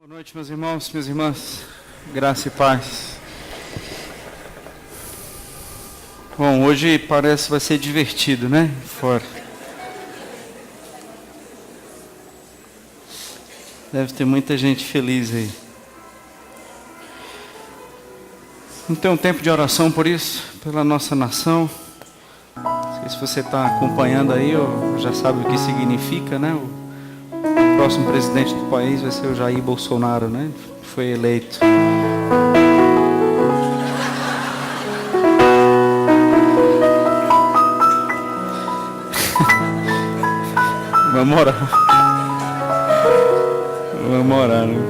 Boa noite, meus irmãos, minhas irmãs, graça e paz. Bom, hoje parece que vai ser divertido, né? Fora. Deve ter muita gente feliz aí. Não tem um tempo de oração por isso, pela nossa nação. Não sei se você está acompanhando aí ou já sabe o que significa, né? O próximo presidente do país vai ser o Jair Bolsonaro, né? Foi eleito. Vamos orar. Vamos orar, né?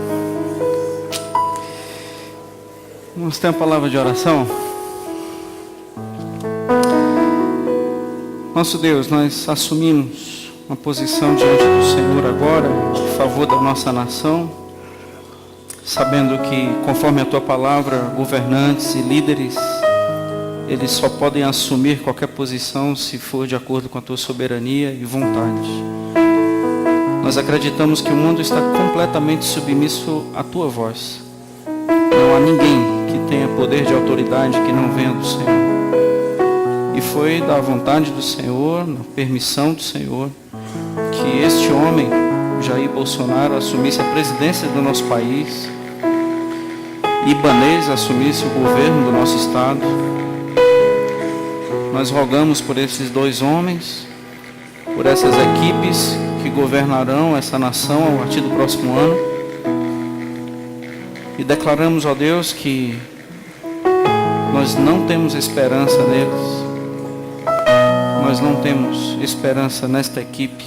Vamos ter uma palavra de oração. Nosso Deus, nós assumimos uma posição diante do Senhor agora, em favor da nossa nação, sabendo que, conforme a Tua palavra, governantes e líderes, eles só podem assumir qualquer posição se for de acordo com a Tua soberania e vontade. Nós acreditamos que o mundo está completamente submisso à Tua voz. Não há ninguém que tenha poder de autoridade que não venha do Senhor. E foi da vontade do Senhor, na permissão do Senhor, que este homem, Jair Bolsonaro, assumisse a presidência do nosso país, Ibanez assumisse o governo do nosso estado. Nós rogamos por esses dois homens, por essas equipes que governarão essa nação a partir do próximo ano, e declaramos, ó Deus, que nós não temos esperança neles, nós não temos esperança nesta equipe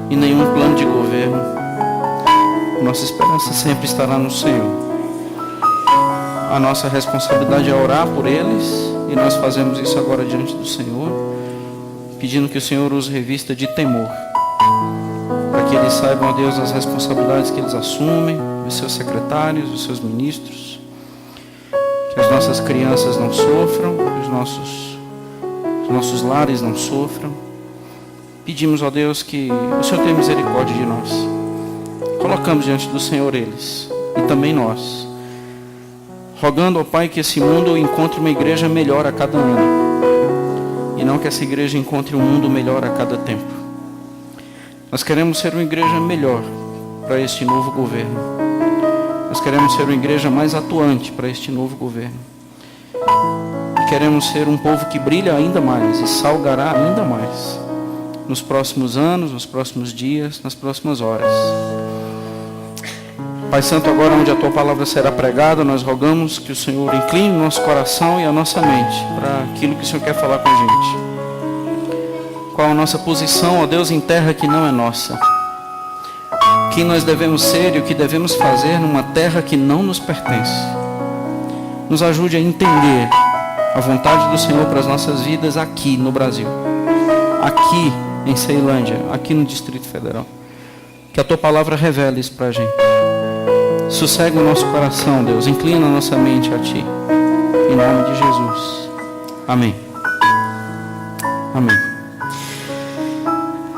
e nenhum plano de governo. Nossa esperança sempre estará no Senhor. A nossa responsabilidade é orar por eles, e nós fazemos isso agora diante do Senhor, pedindo que o Senhor os revista de temor, para que eles saibam, ó Deus, as responsabilidades que eles assumem, os seus secretários, os seus ministros, que as nossas crianças não sofram, que os nossos lares não sofram. Pedimos, ó Deus, que o Senhor tenha misericórdia de nós. Colocamos diante do Senhor eles, e também nós, rogando ao Pai que esse mundo encontre uma igreja melhor a cada ano, e não que essa igreja encontre um mundo melhor a cada tempo. Nós queremos ser uma igreja melhor para este novo governo. Nós queremos ser uma igreja mais atuante para este novo governo. E queremos ser um povo que brilha ainda mais e salgará ainda mais nos próximos anos, nos próximos dias, nas próximas horas. Pai Santo, agora onde a Tua palavra será pregada, nós rogamos que o Senhor incline o nosso coração e a nossa mente para aquilo que o Senhor quer falar com a gente. Qual a nossa posição, ó Deus, em terra que não é nossa? Quem nós devemos ser e o que devemos fazer numa terra que não nos pertence? Nos ajude a entender a vontade do Senhor para as nossas vidas aqui no Brasil, aqui em Ceilândia, aqui no Distrito Federal. Que a Tua palavra revele isso para a gente. Sossegue o nosso coração, Deus. Inclina a nossa mente a Ti. Em nome de Jesus. Amém. Amém.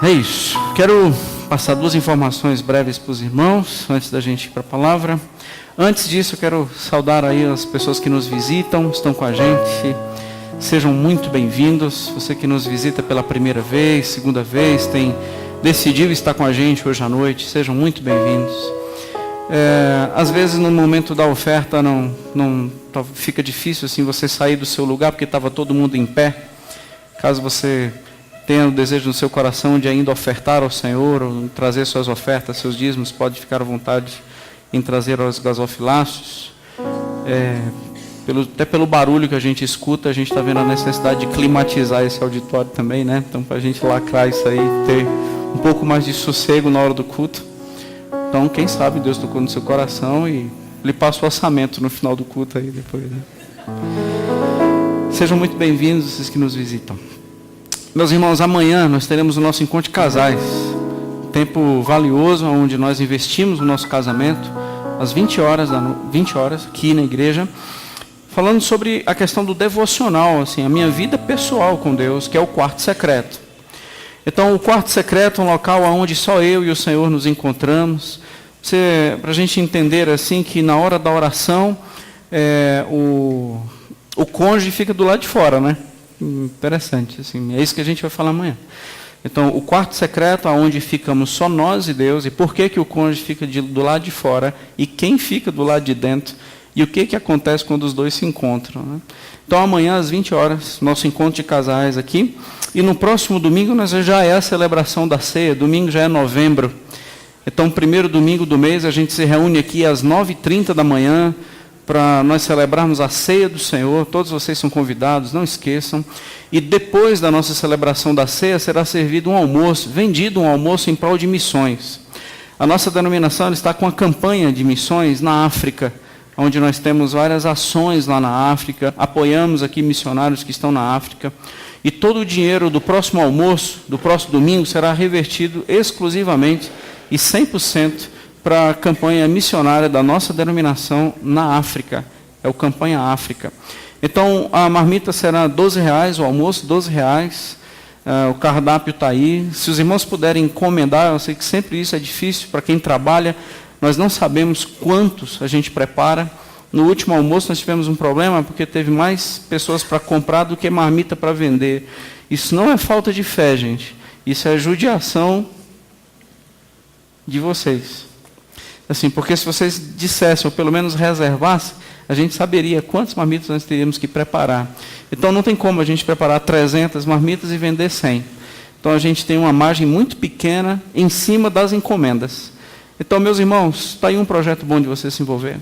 É isso. Quero passar duas informações breves para os irmãos, antes da gente ir para a palavra. Antes disso, eu quero saudar aí as pessoas que nos visitam, estão com a gente. Sejam muito bem-vindos. Você que nos visita pela primeira vez, segunda vez, decidiu estar com a gente hoje à noite, sejam muito bem-vindos. Às vezes no momento da oferta fica difícil assim você sair do seu lugar, porque estava todo mundo em pé. Caso você tenha o desejo no seu coração de ainda ofertar ao Senhor, ou trazer suas ofertas, seus dízimos, pode ficar à vontade em trazer os gasofilácios. Até pelo barulho que a gente escuta, a gente está vendo a necessidade de climatizar esse auditório também, né? Então, para a gente lacrar isso aí, ter um pouco mais de sossego na hora do culto. Então, quem sabe Deus tocou no seu coração e Ele passa o orçamento no final do culto aí depois, né? Sejam muito bem-vindos, vocês que nos visitam. Meus irmãos, amanhã nós teremos o nosso encontro de casais. Tempo valioso, onde nós investimos no nosso casamento, às 20 horas aqui na igreja, falando sobre a questão do devocional, assim, a minha vida pessoal com Deus, que é o quarto secreto. Então, o quarto secreto é um local onde só eu e o Senhor nos encontramos. para a gente entender assim que na hora da oração, o cônjuge fica do lado de fora, né? Interessante, assim, é isso que a gente vai falar amanhã. Então, o quarto secreto, onde ficamos só nós e Deus, e por que o cônjuge fica do lado de fora, e quem fica do lado de dentro, e o que acontece quando os dois se encontram, né? Então, amanhã às 20 horas, nosso encontro de casais aqui, e no próximo domingo já é a celebração da ceia, domingo já é novembro. Então, primeiro domingo do mês, a gente se reúne aqui às 9h30 da manhã, para nós celebrarmos a ceia do Senhor. Todos vocês são convidados, não esqueçam. E depois da nossa celebração da ceia, será servido um almoço, vendido um almoço em prol de missões. A nossa denominação está com a campanha de missões na África, onde nós temos várias ações lá na África, apoiamos aqui missionários que estão na África, e todo o dinheiro do próximo almoço, do próximo domingo, será revertido exclusivamente e 100% para a campanha missionária da nossa denominação na África. É o Campanha África. Então, a marmita será R$12, o almoço R$12, o cardápio está aí. Se os irmãos puderem encomendar, eu sei que sempre isso é difícil para quem trabalha, nós não sabemos quantos a gente prepara. No último almoço nós tivemos um problema, porque teve mais pessoas para comprar do que marmita para vender. Isso não é falta de fé, gente. Isso é judiação de vocês. Assim, porque se vocês dissessem, ou pelo menos reservassem, a gente saberia quantas marmitas nós teríamos que preparar. Então, não tem como a gente preparar 300 marmitas e vender 100. Então, a gente tem uma margem muito pequena em cima das encomendas. Então, meus irmãos, está aí um projeto bom de você se envolver.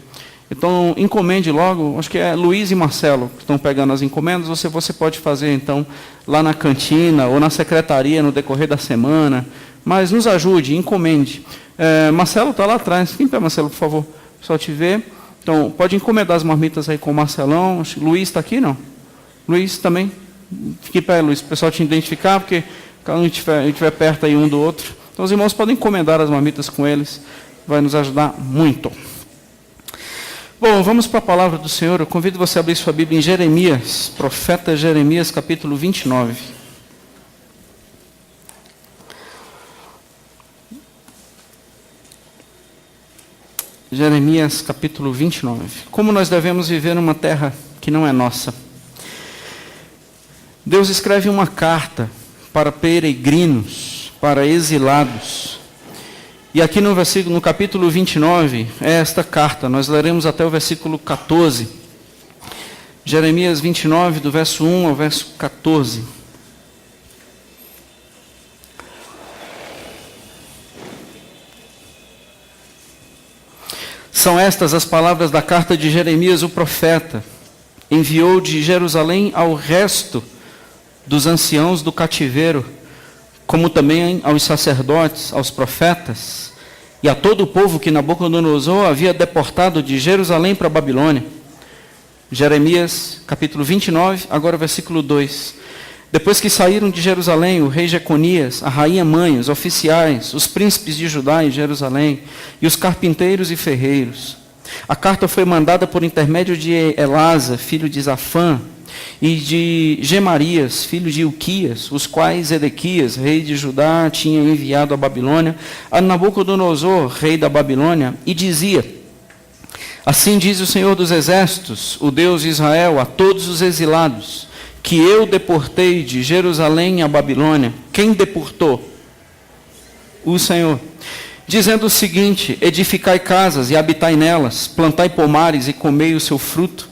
Então, encomende logo, acho que é Luiz e Marcelo que estão pegando as encomendas, você pode fazer, então, lá na cantina ou na secretaria no decorrer da semana, mas nos ajude, encomende. Marcelo está lá atrás. Fique em pé, Marcelo, por favor. O pessoal te vê. Então, pode encomendar as marmitas aí com o Marcelão. Luiz está aqui, não? Luiz também. Fique em pé, Luiz, para o pessoal te identificar, porque cada um estiver perto aí um do outro. Então, os irmãos podem encomendar as marmitas com eles. Vai nos ajudar muito. Bom, vamos para a palavra do Senhor. Eu convido você a abrir sua Bíblia em Jeremias, profeta Jeremias, capítulo 29. Jeremias capítulo 29. Como nós devemos viver numa terra que não é nossa? Deus escreve uma carta para peregrinos, para exilados. E aqui no capítulo 29, é esta carta. Nós leremos até o versículo 14. Jeremias 29, do verso 1 ao verso 14. São estas as palavras da carta de Jeremias, o profeta. Enviou de Jerusalém ao resto dos anciãos do cativeiro, como também aos sacerdotes, aos profetas, e a todo o povo que Nabucodonosor havia deportado de Jerusalém para a Babilônia. Jeremias, capítulo 29, agora versículo 2. Depois que saíram de Jerusalém, o rei Jeconias, a rainha mãe, os oficiais, os príncipes de Judá em Jerusalém, e os carpinteiros e ferreiros. A carta foi mandada por intermédio de Elasa, filho de Zafã, e de Gemarias, filho de Ilquias, os quais Edequias, rei de Judá, tinha enviado à Babilônia, a Nabucodonosor, rei da Babilônia, e dizia: assim diz o Senhor dos Exércitos, o Deus de Israel, a todos os exilados, que eu deportei de Jerusalém à Babilônia. Quem deportou? O Senhor. Dizendo o seguinte: edificai casas e habitai nelas, plantai pomares e comei o seu fruto,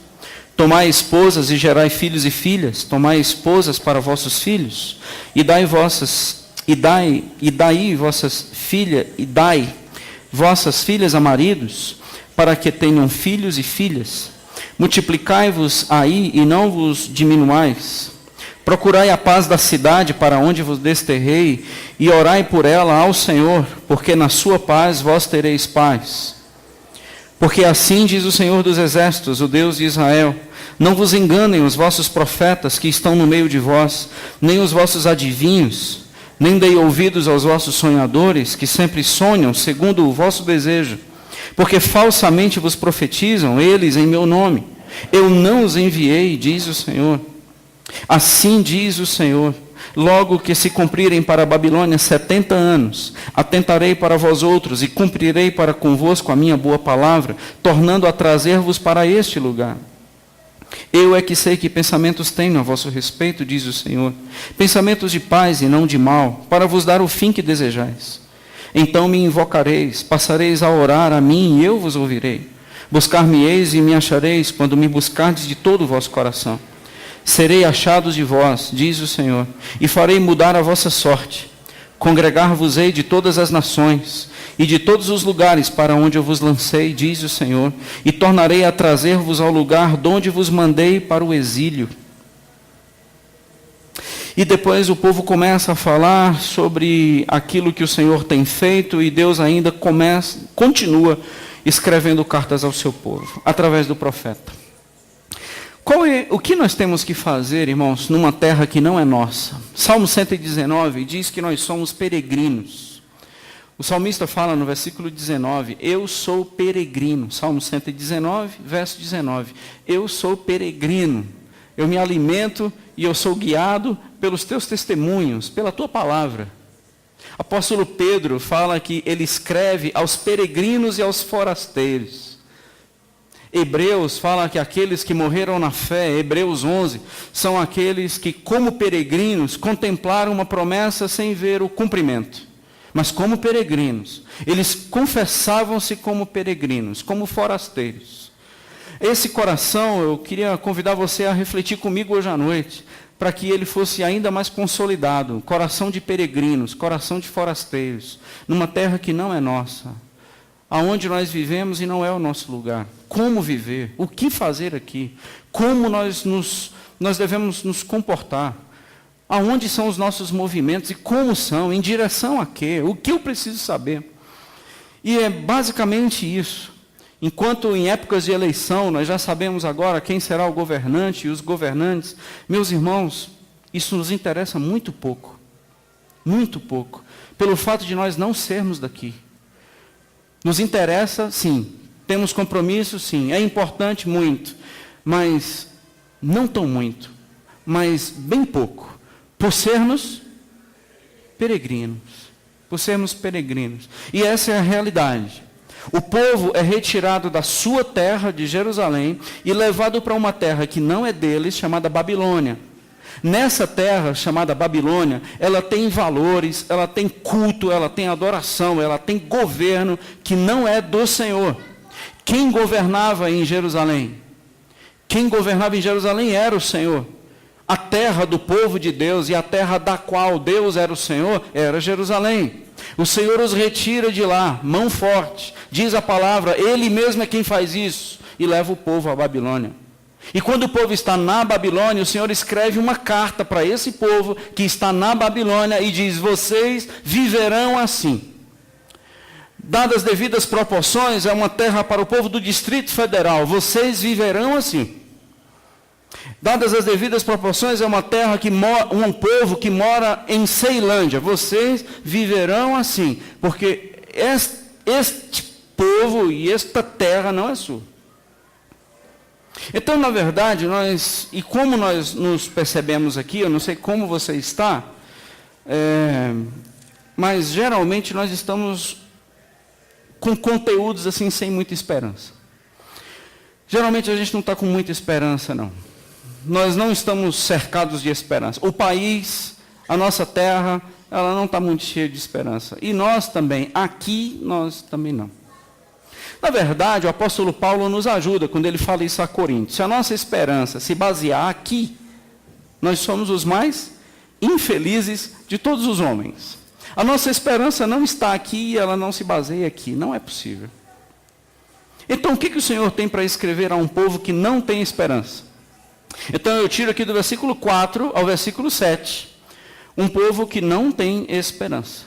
tomai esposas e gerai filhos e filhas, tomai esposas para vossos filhos, e dai vossas filhas a maridos, para que tenham filhos e filhas. Multiplicai-vos aí e não vos diminuais. Procurai a paz da cidade para onde vos desterrei, e orai por ela ao Senhor, porque na sua paz vós tereis paz. Porque assim diz o Senhor dos Exércitos, o Deus de Israel: não vos enganem os vossos profetas que estão no meio de vós, nem os vossos adivinhos, nem dei ouvidos aos vossos sonhadores, que sempre sonham segundo o vosso desejo. Porque falsamente vos profetizam eles em meu nome. Eu não os enviei, diz o Senhor. Assim diz o Senhor: Logo que se cumprirem para a Babilônia 70 anos, atentarei para vós outros e cumprirei para convosco a minha boa palavra, tornando a trazer-vos para este lugar. Eu é que sei que pensamentos tenho a vosso respeito, diz o Senhor, pensamentos de paz e não de mal, para vos dar o fim que desejais. Então me invocareis, passareis a orar a mim e eu vos ouvirei. Buscar-me-eis e me achareis, quando me buscardes de todo o vosso coração. Serei achados de vós, diz o Senhor, e farei mudar a vossa sorte. Congregar-vos-ei de todas as nações, e de todos os lugares para onde eu vos lancei, diz o Senhor, e tornarei a trazer-vos ao lugar de onde vos mandei para o exílio. E depois o povo começa a falar sobre aquilo que o Senhor tem feito, e Deus ainda continua escrevendo cartas ao seu povo, através do profeta. O que nós temos que fazer, irmãos, numa terra que não é nossa? Salmo 119 diz que nós somos peregrinos. O salmista fala no versículo 19, eu sou peregrino. Salmo 119, verso 19. Eu sou peregrino. Eu me alimento e eu sou guiado pelos teus testemunhos, pela tua palavra. Apóstolo Pedro fala que ele escreve aos peregrinos e aos forasteiros. Hebreus fala que aqueles que morreram na fé, Hebreus 11, são aqueles que, como peregrinos, contemplaram uma promessa sem ver o cumprimento. Mas como peregrinos, eles confessavam-se como peregrinos, como forasteiros. Esse coração, eu queria convidar você a refletir comigo hoje à noite, para que ele fosse ainda mais consolidado. Coração de peregrinos, coração de forasteiros, numa terra que não é nossa, aonde nós vivemos e não é o nosso lugar. Como viver? O que fazer aqui? Como nós devemos nos comportar? Aonde são os nossos movimentos e como são? Em direção a quê? O que eu preciso saber? E é basicamente isso. Enquanto em épocas de eleição, nós já sabemos agora quem será o governante e os governantes, meus irmãos, isso nos interessa muito pouco. Muito pouco. Pelo fato de nós não sermos daqui. Nos interessa, sim. Temos compromisso, sim. É importante, muito. Mas não tão muito. Mas bem pouco. Por sermos peregrinos. Por sermos peregrinos. E essa é a realidade. O povo é retirado da sua terra, de Jerusalém, e levado para uma terra que não é deles, chamada Babilônia. Nessa terra, chamada Babilônia, ela tem valores, ela tem culto, ela tem adoração, ela tem governo que não é do Senhor. Quem governava em Jerusalém? Quem governava em Jerusalém era o Senhor. A terra do povo de Deus e a terra da qual Deus era o Senhor, era Jerusalém. O Senhor os retira de lá, mão forte, diz a palavra, Ele mesmo é quem faz isso, e leva o povo à Babilônia. E quando o povo está na Babilônia, o Senhor escreve uma carta para esse povo que está na Babilônia e diz, vocês viverão assim. Dadas as devidas proporções, é uma terra para o povo do Distrito Federal, vocês viverão assim. Dadas as devidas proporções, é uma terra um povo que mora em Ceilândia. Vocês viverão assim, porque este povo e esta terra não é sua. Então, na verdade, como nós nos percebemos aqui, eu não sei como você está, mas geralmente nós estamos com conteúdos assim sem muita esperança. Geralmente a gente não está com muita esperança, não. Nós não estamos cercados de esperança. O país, a nossa terra, ela não está muito cheia de esperança. E nós também, aqui, nós também não. Na verdade, o apóstolo Paulo nos ajuda quando ele fala isso a Coríntios. Se a nossa esperança se basear aqui, nós somos os mais infelizes de todos os homens. A nossa esperança não está aqui e ela não se baseia aqui. Não é possível. Então, o que o Senhor tem para escrever a um povo que não tem esperança? Então eu tiro aqui do versículo 4 ao versículo 7, um povo que não tem esperança.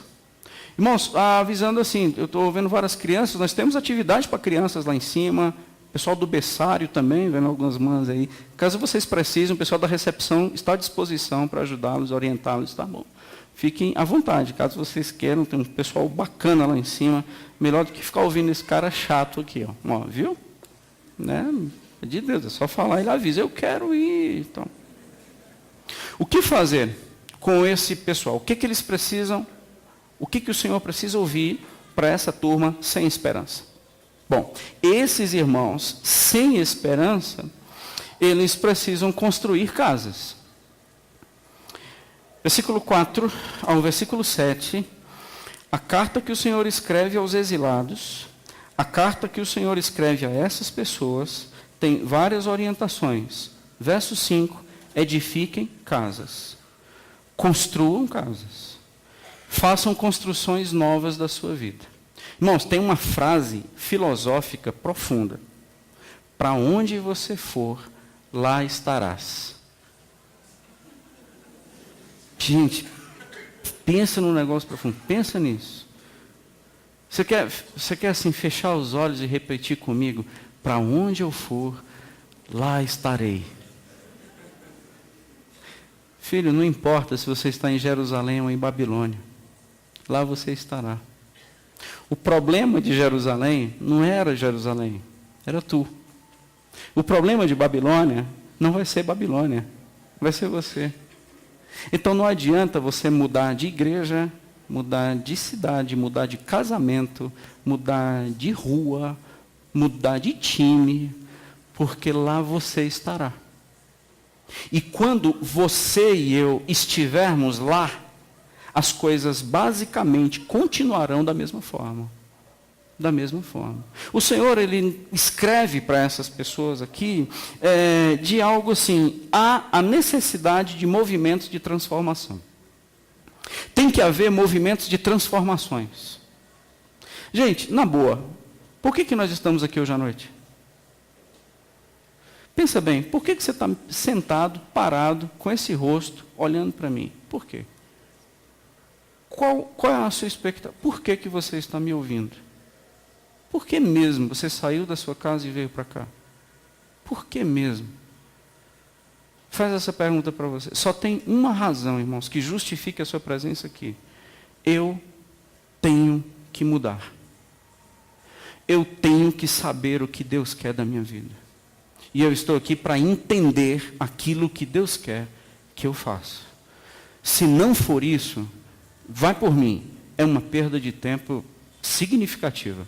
Irmãos, avisando assim, eu estou vendo várias crianças, nós temos atividade para crianças lá em cima, pessoal do berçário também, vendo algumas mãos aí. Caso vocês precisem, o pessoal da recepção está à disposição para ajudá-los, orientá-los, tá bom. Fiquem à vontade, caso vocês queiram, tem um pessoal bacana lá em cima, melhor do que ficar ouvindo esse cara chato aqui, ó viu? Né? De Deus, é só falar, ele avisa, eu quero ir. Então, o que fazer? com esse pessoal? O que eles precisam? O que o Senhor precisa ouvir para essa turma sem esperança? Bom, esses irmãos sem esperança, eles precisam construir casas. Versículo 4 ao versículo 7, a carta que o Senhor escreve aos exilados, a carta que o Senhor escreve a essas pessoas, tem várias orientações. Verso 5, edifiquem casas, construam casas, façam construções novas da sua vida. Irmãos, tem uma frase filosófica profunda: para onde você for, lá estarás. Gente, pensa num negócio profundo, pensa nisso. Você quer assim fechar os olhos e repetir comigo: para onde eu for, lá estarei. Filho, não importa se você está em Jerusalém ou em Babilônia, lá você estará. O problema de Jerusalém não era Jerusalém, era tu. O problema de Babilônia não vai ser Babilônia, vai ser você. Então não adianta você mudar de igreja, mudar de cidade, mudar de casamento, mudar de rua, mudar de time, porque lá você estará. E quando você e eu estivermos lá, as coisas basicamente continuarão da mesma forma. Da mesma forma. O Senhor, Ele escreve para essas pessoas aqui de algo assim: há a necessidade de movimentos de transformação. Tem que haver movimentos de transformações. Gente, na boa, por que nós estamos aqui hoje à noite? Pensa bem, por que você está sentado, parado, com esse rosto, olhando para mim? Por quê? Qual é a sua expectativa? Por que você está me ouvindo? Por que mesmo você saiu da sua casa e veio para cá? Por que mesmo? Faz essa pergunta para você. Só tem uma razão, irmãos, que justifique a sua presença aqui. Eu tenho que mudar. Eu tenho que saber o que Deus quer da minha vida. E eu estou aqui para entender aquilo que Deus quer que eu faça. Se não for isso, vai por mim, é uma perda de tempo significativa.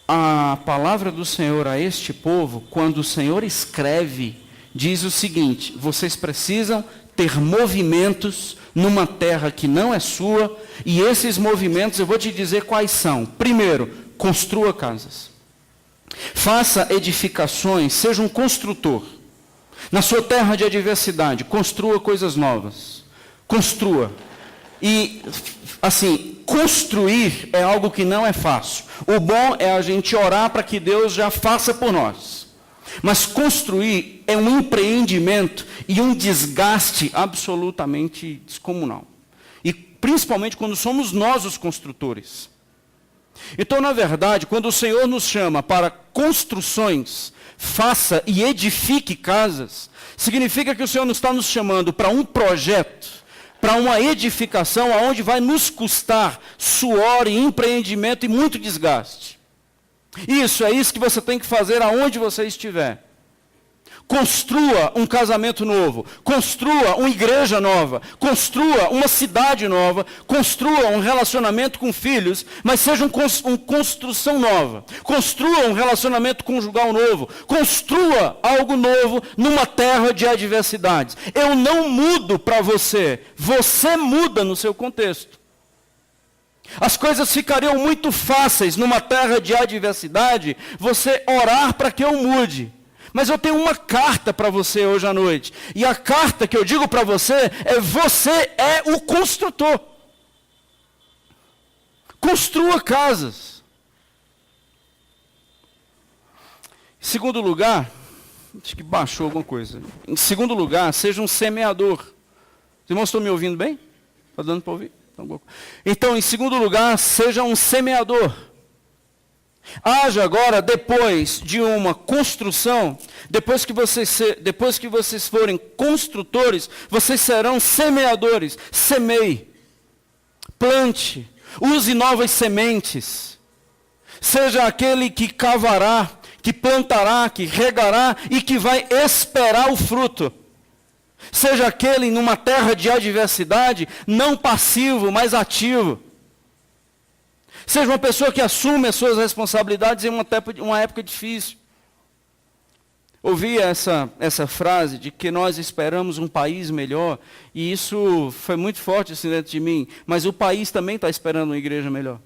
A palavra do Senhor a este povo, quando o Senhor escreve, diz o seguinte: vocês precisam ter movimentos numa terra que não é sua, e esses movimentos eu vou te dizer quais são. Primeiro, construa casas. Faça edificações, seja um construtor. Na sua terra de adversidade, construa coisas novas. Construa. E, assim, construir é algo que não é fácil. O bom é a gente orar para que Deus já faça por nós. Mas construir é um empreendimento e um desgaste absolutamente descomunal. E principalmente quando somos nós os construtores. Então, na verdade, quando o Senhor nos chama para construções, faça e edifique casas, significa que o Senhor não está nos chamando para um projeto, para uma edificação aonde vai nos custar suor e empreendimento e muito desgaste. Isso, é isso que você tem que fazer aonde você estiver. Construa um casamento novo, construa uma igreja nova, construa uma cidade nova, construa um relacionamento com filhos, mas seja uma construção nova. Construa um relacionamento conjugal novo, construa algo novo numa terra de adversidades. Eu não mudo para você, você muda no seu contexto. As coisas ficariam muito fáceis numa terra de adversidade, você orar para que eu mude. Mas eu tenho uma carta para você hoje à noite. E a carta que eu digo para você é o construtor. Construa casas. Em segundo lugar, acho que baixou alguma coisa. Em segundo lugar, seja um semeador. Os irmãos estão me ouvindo bem? Está dando para ouvir? Então, em segundo lugar, seja um semeador. Haja agora, depois de uma construção, depois que vocês forem construtores, vocês serão semeadores. Semeie, plante, use novas sementes. Seja aquele que cavará, que plantará, que regará e que vai esperar o fruto. Seja aquele numa terra de adversidade, não passivo, mas ativo. Seja uma pessoa que assume as suas responsabilidades em uma época difícil. Ouvi essa frase de que nós esperamos um país melhor, e isso foi muito forte assim dentro de mim, mas o país também está esperando uma igreja melhor.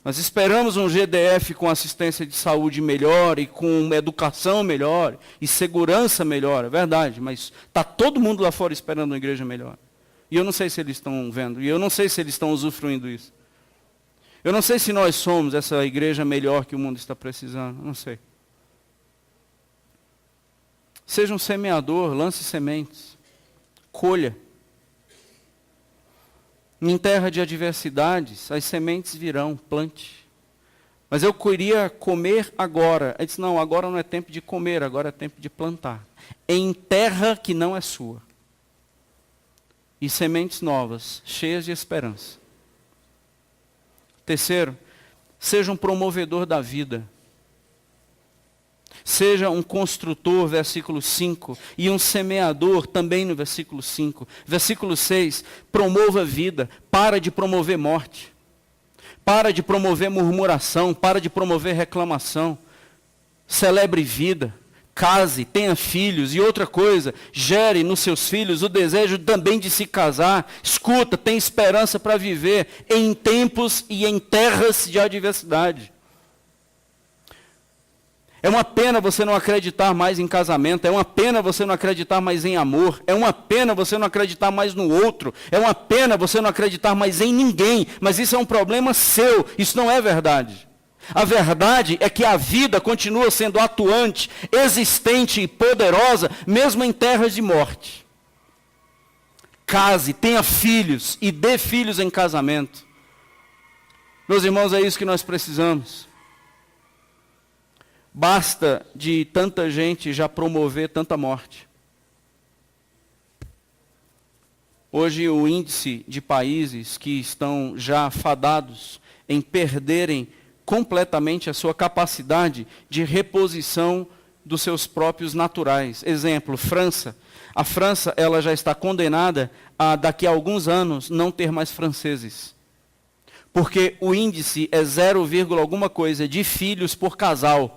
Nós esperamos um GDF com assistência de saúde melhor, e com educação melhor, e segurança melhor, é verdade, mas está todo mundo lá fora esperando uma igreja melhor. E eu não sei se eles estão vendo, e eu não sei se eles estão usufruindo isso. Eu não sei se nós somos essa igreja melhor que o mundo está precisando, não sei. Seja um semeador, lance sementes, colha. Em terra de adversidades, as sementes virão, plante. Mas eu queria comer agora. Ele disse, não, agora não é tempo de comer, agora é tempo de plantar. Em terra que não é sua. E sementes novas, cheias de esperança. Terceiro, seja um promovedor da vida. Seja um construtor, versículo 5, e um semeador, também no versículo 5. Versículo 6, promova a vida, para de promover morte. Para de promover murmuração, para de promover reclamação. Celebre vida, case, tenha filhos, e outra coisa, gere nos seus filhos o desejo também de se casar. Escuta, tem esperança para viver em tempos e em terras de adversidade. É uma pena você não acreditar mais em casamento, é uma pena você não acreditar mais em amor, é uma pena você não acreditar mais no outro, é uma pena você não acreditar mais em ninguém, mas isso é um problema seu, isso não é verdade. A verdade é que a vida continua sendo atuante, existente e poderosa, mesmo em terras de morte. Case, tenha filhos e dê filhos em casamento. Meus irmãos, é isso que nós precisamos. Basta de tanta gente já promover tanta morte. Hoje o índice de países que estão já fadados em perderem completamente a sua capacidade de reposição dos seus próprios naturais. Exemplo, França. A França, ela já está condenada a, daqui a alguns anos, não ter mais franceses. Porque o índice é 0, alguma coisa de filhos por casal.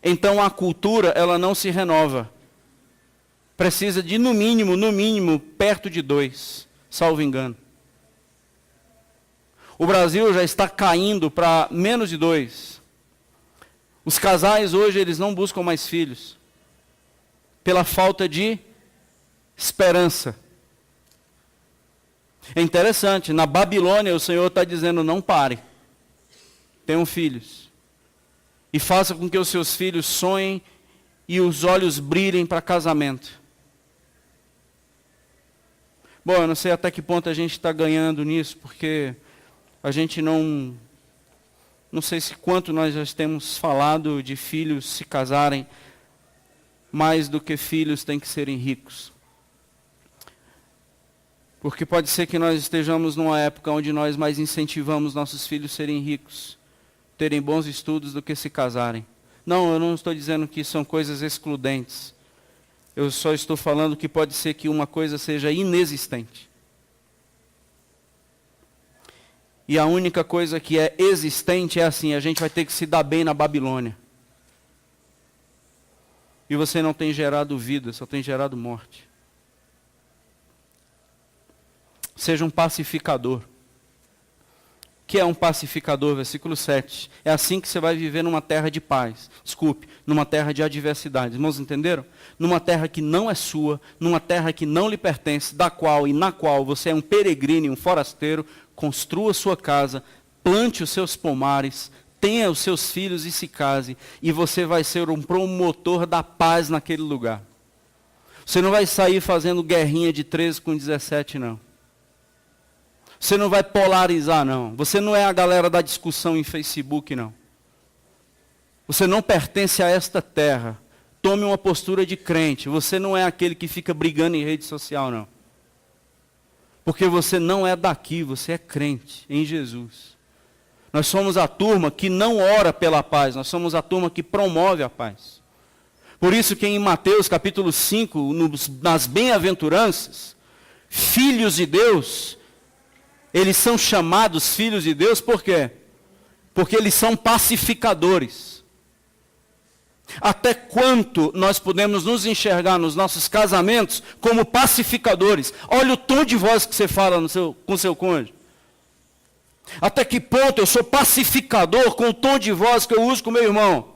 Então a cultura, ela não se renova. Precisa de, no mínimo, perto de 2, salvo engano. O Brasil já está caindo para menos de 2. Os casais hoje, eles não buscam mais filhos. Pela falta de esperança. É interessante, na Babilônia o Senhor está dizendo, não pare. Tenham filhos. E faça com que os seus filhos sonhem e os olhos brilhem para casamento. Bom, eu não sei até que ponto a gente está ganhando nisso, porque a gente não sei se quanto nós já temos falado de filhos se casarem, mais do que filhos têm que serem ricos. Porque pode ser que nós estejamos numa época onde nós mais incentivamos nossos filhos a serem ricos, terem bons estudos do que se casarem. Não, eu não estou dizendo que são coisas excludentes. Eu só estou falando que pode ser que uma coisa seja inexistente. E a única coisa que é existente é assim, a gente vai ter que se dar bem na Babilônia. E você não tem gerado vida, só tem gerado morte. Seja um pacificador. O que é um pacificador? Versículo 7. É assim que você vai viver numa terra de paz. Numa terra de adversidade. Irmãos, entenderam? Numa terra que não é sua, numa terra que não lhe pertence, da qual e na qual você é um peregrino e um forasteiro, construa sua casa, plante os seus pomares, tenha os seus filhos e se case, e você vai ser um promotor da paz naquele lugar. Você não vai sair fazendo guerrinha de 13 com 17, não. Você não vai polarizar, não. Você não é a galera da discussão em Facebook, não. Você não pertence a esta terra. Tome uma postura de crente. Você não é aquele que fica brigando em rede social, não. Porque você não é daqui, você é crente em Jesus. Nós somos a turma que não ora pela paz, nós somos a turma que promove a paz. Por isso que em Mateus capítulo 5, nas bem-aventuranças, filhos de Deus, eles são chamados filhos de Deus por quê? Porque eles são pacificadores. Até quanto nós podemos nos enxergar nos nossos casamentos como pacificadores? Olha o tom de voz que você fala com seu cônjuge. Até que ponto eu sou pacificador com o tom de voz que eu uso com meu irmão?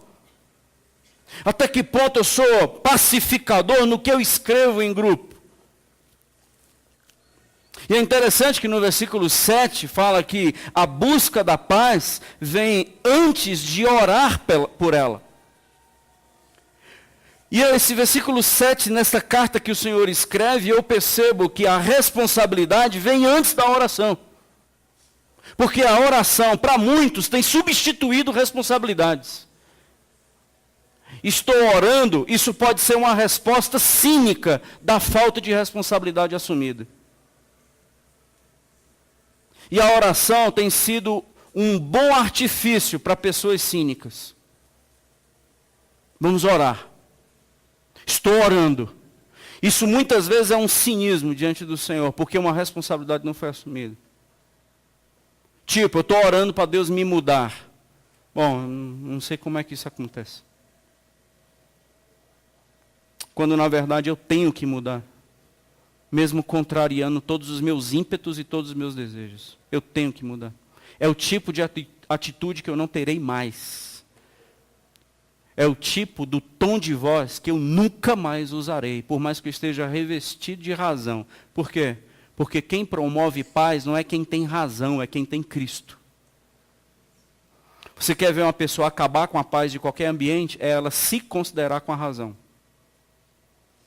Até que ponto eu sou pacificador no que eu escrevo em grupo? E é interessante que no versículo 7 fala que a busca da paz vem antes de orar por ela. E esse versículo 7, nessa carta que o Senhor escreve, eu percebo que a responsabilidade vem antes da oração. Porque a oração, para muitos, tem substituído responsabilidades. Estou orando, isso pode ser uma resposta cínica da falta de responsabilidade assumida. E a oração tem sido um bom artifício para pessoas cínicas. Vamos orar. Estou orando. Isso muitas vezes é um cinismo diante do Senhor, porque uma responsabilidade não foi assumida. Tipo, eu estou orando para Deus me mudar. Bom, não sei como é que isso acontece. Quando na verdade eu tenho que mudar. Mesmo contrariando todos os meus ímpetos e todos os meus desejos. Eu tenho que mudar. É o tipo de atitude que eu não terei mais. É o tipo do tom de voz que eu nunca mais usarei, por mais que eu esteja revestido de razão. Por quê? Porque quem promove paz não é quem tem razão, é quem tem Cristo. Você quer ver uma pessoa acabar com a paz de qualquer ambiente? É ela se considerar com a razão.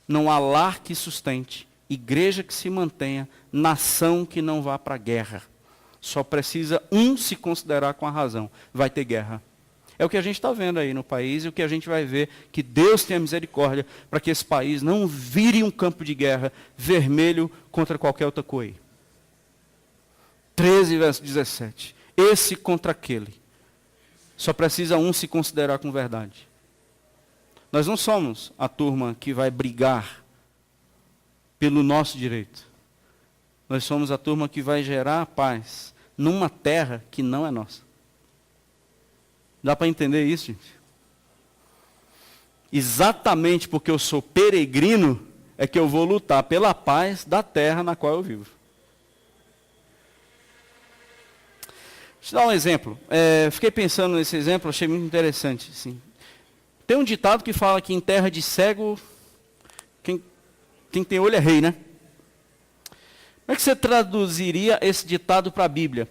Não há lar que sustente, igreja que se mantenha, nação que não vá para a guerra. Só precisa se considerar com a razão. Vai ter guerra. É o que a gente está vendo aí no país e o que a gente vai ver, que Deus tenha misericórdia para que esse país não vire um campo de guerra vermelho contra qualquer outra coisa. 13, verso 17. Esse contra aquele. Só precisa se considerar com verdade. Nós não somos a turma que vai brigar pelo nosso direito. Nós somos a turma que vai gerar paz numa terra que não é nossa. Dá para entender isso, gente? Exatamente porque eu sou peregrino, é que eu vou lutar pela paz da terra na qual eu vivo. Deixa eu dar um exemplo. Fiquei pensando nesse exemplo, achei muito interessante. Assim. Tem um ditado que fala que em terra de cego, quem tem olho é rei, né? Como é que você traduziria esse ditado para a Bíblia?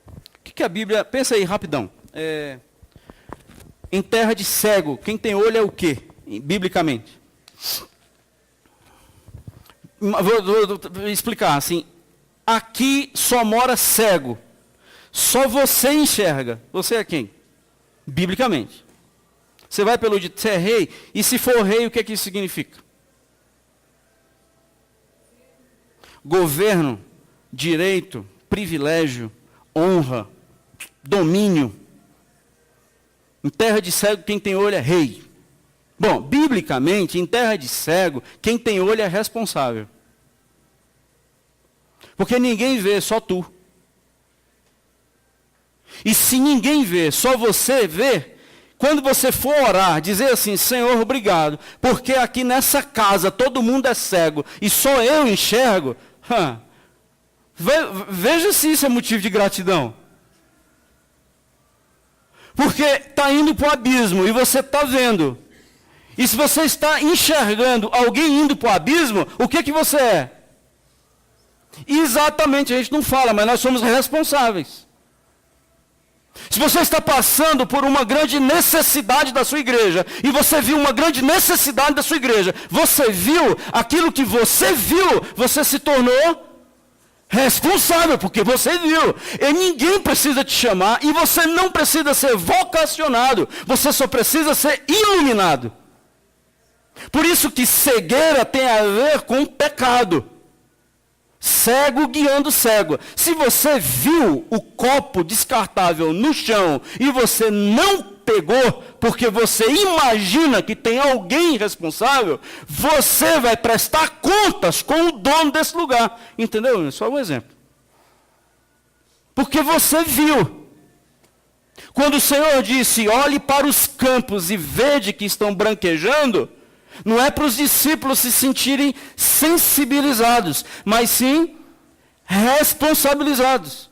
O que a Bíblia... Pensa aí, rapidão. Em terra de cego, quem tem olho é o quê? Biblicamente. Vou explicar assim. Aqui só mora cego. Só você enxerga. Você é quem? Biblicamente. Você vai pelo dito, você é rei. E se for rei, o que é que isso significa? Governo, direito, privilégio, honra, domínio. Em terra de cego, quem tem olho é rei. Bom, biblicamente, em terra de cego, quem tem olho é responsável. Porque ninguém vê, só tu. E se ninguém vê, só você vê, quando você for orar, dizer assim, Senhor, obrigado, porque aqui nessa casa todo mundo é cego e só eu enxergo, veja se isso é motivo de gratidão. Porque está indo para o abismo e você está vendo. E se você está enxergando alguém indo para o abismo, o que você é? Exatamente, a gente não fala, mas nós somos responsáveis. Se você está passando por uma grande necessidade da sua igreja, e você viu uma grande necessidade da sua igreja, você viu aquilo que você viu, você se tornou responsável, porque você viu. E ninguém precisa te chamar, e você não precisa ser vocacionado, você só precisa ser iluminado. Por isso que cegueira tem a ver com pecado. Cego guiando cego. Se você viu o copo descartável no chão e você não pegou, porque você imagina que tem alguém responsável, você vai prestar contas com o dono desse lugar. Entendeu? Só um exemplo. Porque você viu. Quando o Senhor disse, olhe para os campos e vede que estão branquejando, não é para os discípulos se sentirem sensibilizados, mas sim responsabilizados.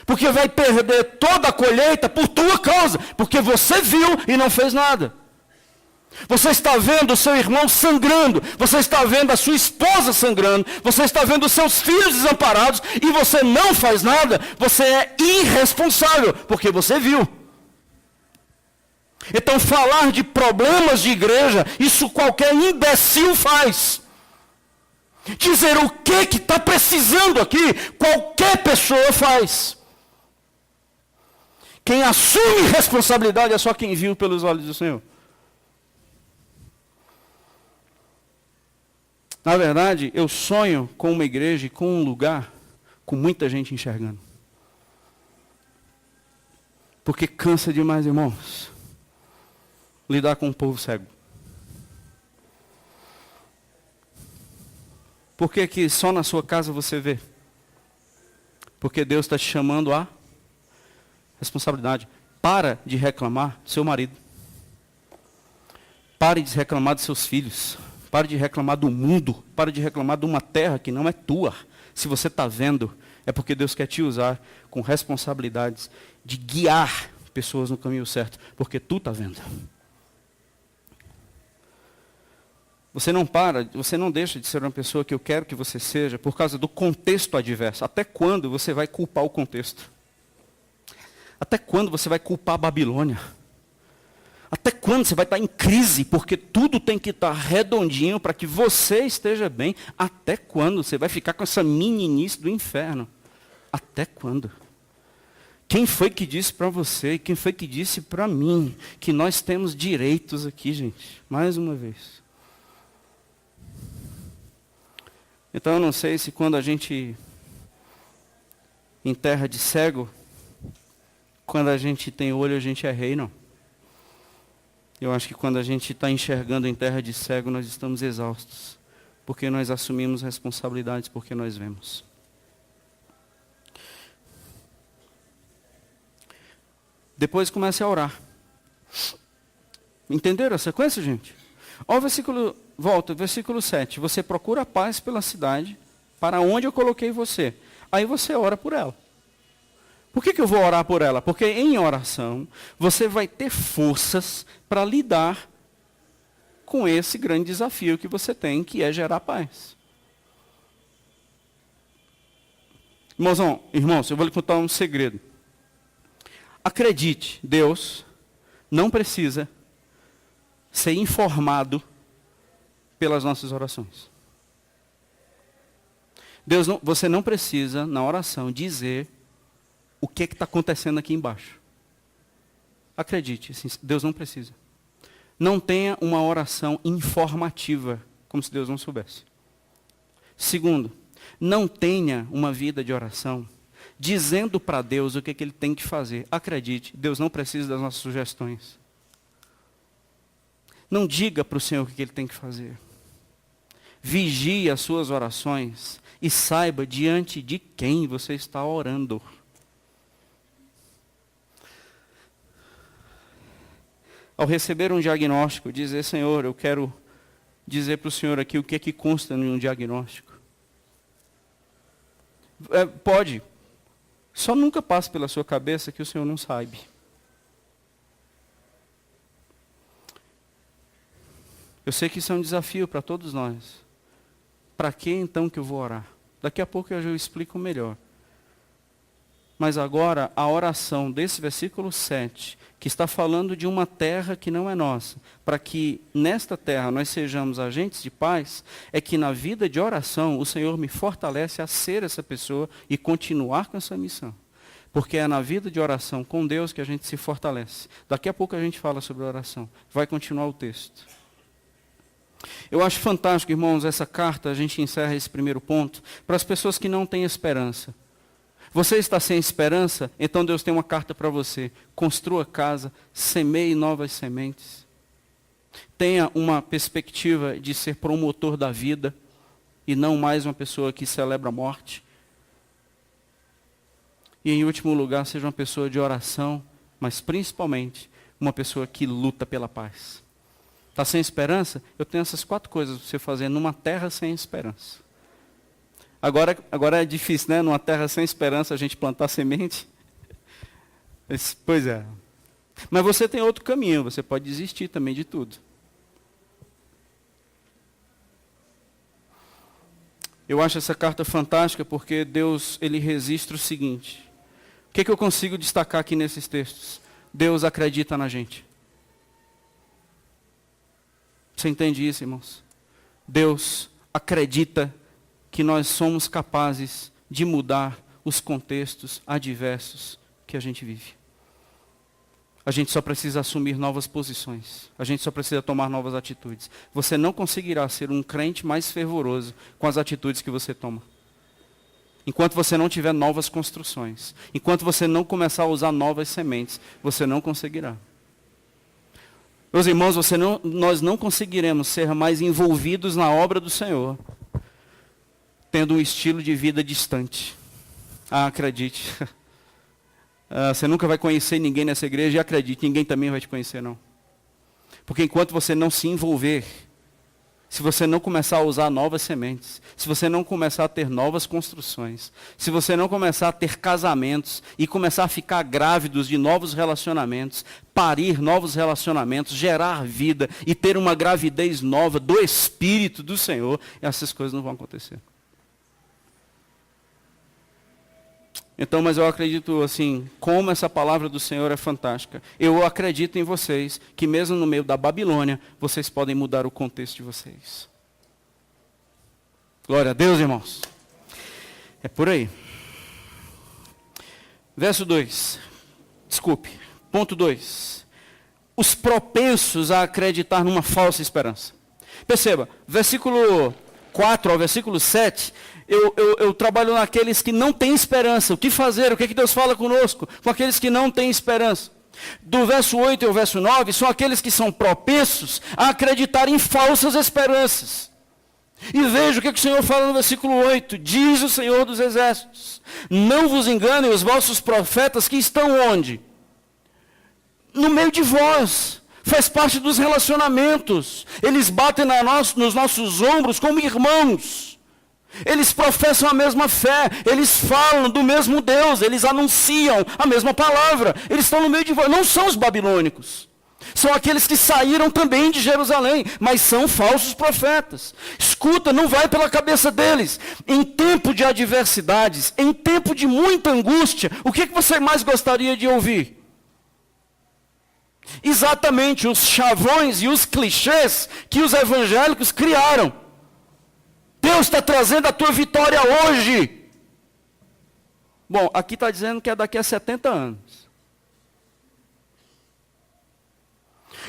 Porque vai perder toda a colheita por tua causa, porque você viu e não fez nada. Você está vendo o seu irmão sangrando, você está vendo a sua esposa sangrando, você está vendo os seus filhos desamparados e você não faz nada, você é irresponsável, porque você viu. Então falar de problemas de igreja, isso qualquer imbecil faz. Dizer o que está precisando aqui, qualquer pessoa faz. Quem assume responsabilidade é só quem viu pelos olhos do Senhor. Na verdade, eu sonho com uma igreja e com um lugar com muita gente enxergando. Porque cansa demais, irmãos, lidar com um povo cego. Por que que só na sua casa você vê? Porque Deus está te chamando a responsabilidade. Para de reclamar do seu marido. Pare de reclamar dos seus filhos. Pare de reclamar do mundo. Pare de reclamar de uma terra que não é tua. Se você está vendo, é porque Deus quer te usar com responsabilidades de guiar pessoas no caminho certo. Porque tu está vendo. Você não deixa de ser uma pessoa que eu quero que você seja por causa do contexto adverso. Até quando você vai culpar o contexto? Até quando você vai culpar a Babilônia? Até quando você vai estar em crise, porque tudo tem que estar redondinho para que você esteja bem? Até quando você vai ficar com essa meninice do inferno? Até quando? Quem foi que disse para você, quem foi que disse para mim, que nós temos direitos aqui, gente? Mais uma vez. Então eu não sei se quando a gente, em terra de cego, quando a gente tem olho, a gente é rei, não. Eu acho que quando a gente está enxergando em terra de cego, nós estamos exaustos. Porque nós assumimos responsabilidades, porque nós vemos. Depois comece a orar. Entenderam a sequência, gente? Olha o versículo, volta, versículo 7. Você procura paz pela cidade, para onde eu coloquei você. Aí você ora por ela. Por que eu vou orar por ela? Porque em oração, você vai ter forças para lidar com esse grande desafio que você tem, que é gerar paz. Irmãos, eu vou lhe contar um segredo. Acredite, Deus não precisa ser informado pelas nossas orações. Você não precisa, na oração, dizer o que está acontecendo aqui embaixo. Acredite, assim, Deus não precisa. Não tenha uma oração informativa, como se Deus não soubesse. Segundo, não tenha uma vida de oração dizendo para Deus o que Ele tem que fazer. Acredite, Deus não precisa das nossas sugestões. Não diga para o Senhor o que Ele tem que fazer. Vigie as suas orações e saiba diante de quem você está orando. Ao receber um diagnóstico, dizer, Senhor, eu quero dizer para o Senhor aqui o que é que consta em um diagnóstico. Pode. Só nunca passe pela sua cabeça que o Senhor não sabe. Eu sei que isso é um desafio para todos nós. Para que então que eu vou orar? Daqui a pouco eu já explico melhor. Mas agora, a oração desse versículo 7, que está falando de uma terra que não é nossa, para que nesta terra nós sejamos agentes de paz, é que na vida de oração o Senhor me fortalece a ser essa pessoa e continuar com essa missão. Porque é na vida de oração com Deus que a gente se fortalece. Daqui a pouco a gente fala sobre oração. Vai continuar o texto. Eu acho fantástico, irmãos, essa carta, a gente encerra esse primeiro ponto, para as pessoas que não têm esperança. Você está sem esperança? Então Deus tem uma carta para você. Construa casa, semeie novas sementes. Tenha uma perspectiva de ser promotor da vida e não mais uma pessoa que celebra a morte. E em último lugar, seja uma pessoa de oração, mas principalmente uma pessoa que luta pela paz. Está sem esperança? Eu tenho essas 4 coisas para você fazer numa terra sem esperança. Agora é difícil, né? Numa terra sem esperança a gente plantar semente. Pois é. Mas você tem outro caminho, você pode desistir também de tudo. Eu acho essa carta fantástica porque Deus, ele registra o seguinte. O que eu consigo destacar aqui nesses textos? Deus acredita na gente. Você entende isso, irmãos? Deus acredita que nós somos capazes de mudar os contextos adversos que a gente vive. A gente só precisa assumir novas posições. A gente só precisa tomar novas atitudes. Você não conseguirá ser um crente mais fervoroso com as atitudes que você toma. Enquanto você não tiver novas construções. Enquanto você não começar a usar novas sementes, você não conseguirá. Meus irmãos, nós não conseguiremos ser mais envolvidos na obra do Senhor, tendo um estilo de vida distante. Acredite. Você nunca vai conhecer ninguém nessa igreja e acredite, ninguém também vai te conhecer, não. Porque enquanto você não se envolver, se você não começar a usar novas sementes, se você não começar a ter novas construções, se você não começar a ter casamentos e começar a ficar grávidos de novos relacionamentos, parir novos relacionamentos, gerar vida e ter uma gravidez nova do Espírito do Senhor, essas coisas não vão acontecer. Então, mas eu acredito assim, como essa palavra do Senhor é fantástica. Eu acredito em vocês, que mesmo no meio da Babilônia, vocês podem mudar o contexto de vocês. Glória a Deus, irmãos. É por aí. Verso 2. Desculpe. Ponto 2. Os propensos a acreditar numa falsa esperança. Perceba, versículo 4 ao versículo 7... Eu trabalho naqueles que não têm esperança. O que fazer? O que Deus fala conosco? Com aqueles que não têm esperança. Do verso 8 ao verso 9, são aqueles que são propensos a acreditar em falsas esperanças. E veja o que o Senhor fala no versículo 8. Diz o Senhor dos Exércitos: não vos enganem os vossos profetas que estão onde? No meio de vós. Faz parte dos relacionamentos. Eles batem nos nossos ombros como irmãos. Eles professam a mesma fé, eles falam do mesmo Deus, eles anunciam a mesma palavra. Eles estão no meio de vós, não são os babilônicos. São aqueles que saíram também de Jerusalém, mas são falsos profetas. Escuta, não vai pela cabeça deles. Em tempo de adversidades, em tempo de muita angústia, o que você mais gostaria de ouvir? Exatamente os chavões e os clichês que os evangélicos criaram. Deus está trazendo a tua vitória hoje. Bom, aqui está dizendo que é daqui a 70 anos.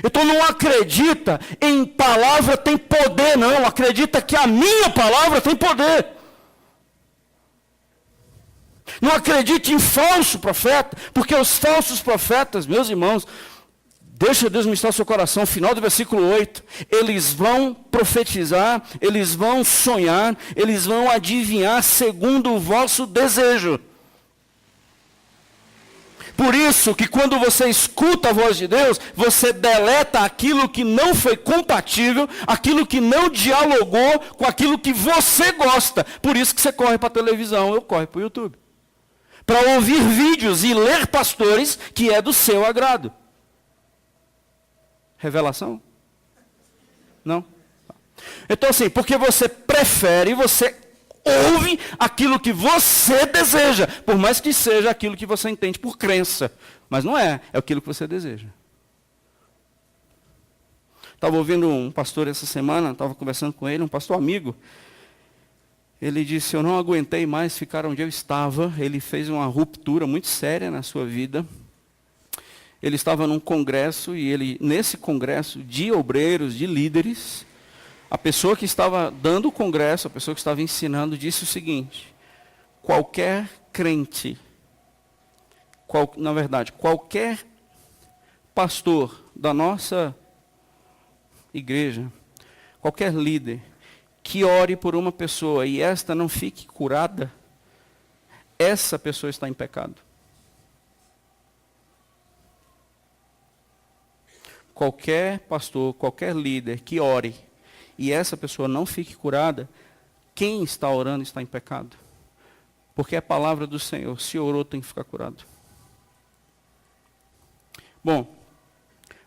Então não acredita em palavra tem poder, não. Acredita que a minha palavra tem poder. Não acredite em falso profeta, porque os falsos profetas, meus irmãos, deixa Deus ministrar seu coração, final do versículo 8, eles vão profetizar, eles vão sonhar, eles vão adivinhar segundo o vosso desejo. Por isso que quando você escuta a voz de Deus, você deleta aquilo que não foi compatível, aquilo que não dialogou com aquilo que você gosta. Por isso que você corre para a televisão, eu corro para o YouTube. Para ouvir vídeos e ler pastores que é do seu agrado. Revelação? Não? Então assim, porque você prefere, você ouve aquilo que você deseja, por mais que seja aquilo que você entende por crença. Mas não é aquilo que você deseja. Estava ouvindo um pastor essa semana, estava conversando com ele, um pastor amigo. Ele disse, eu não aguentei mais ficar onde eu estava. Ele fez uma ruptura muito séria na sua vida. Ele estava num congresso e nesse congresso de obreiros, de líderes, a pessoa que estava dando o congresso, a pessoa que estava ensinando, disse o seguinte: qualquer crente, na verdade, qualquer pastor da nossa igreja, qualquer líder, que ore por uma pessoa e esta não fique curada, essa pessoa está em pecado. Qualquer pastor, qualquer líder que ore e essa pessoa não fique curada, quem está orando está em pecado. Porque é a palavra do Senhor, se orou tem que ficar curado. Bom,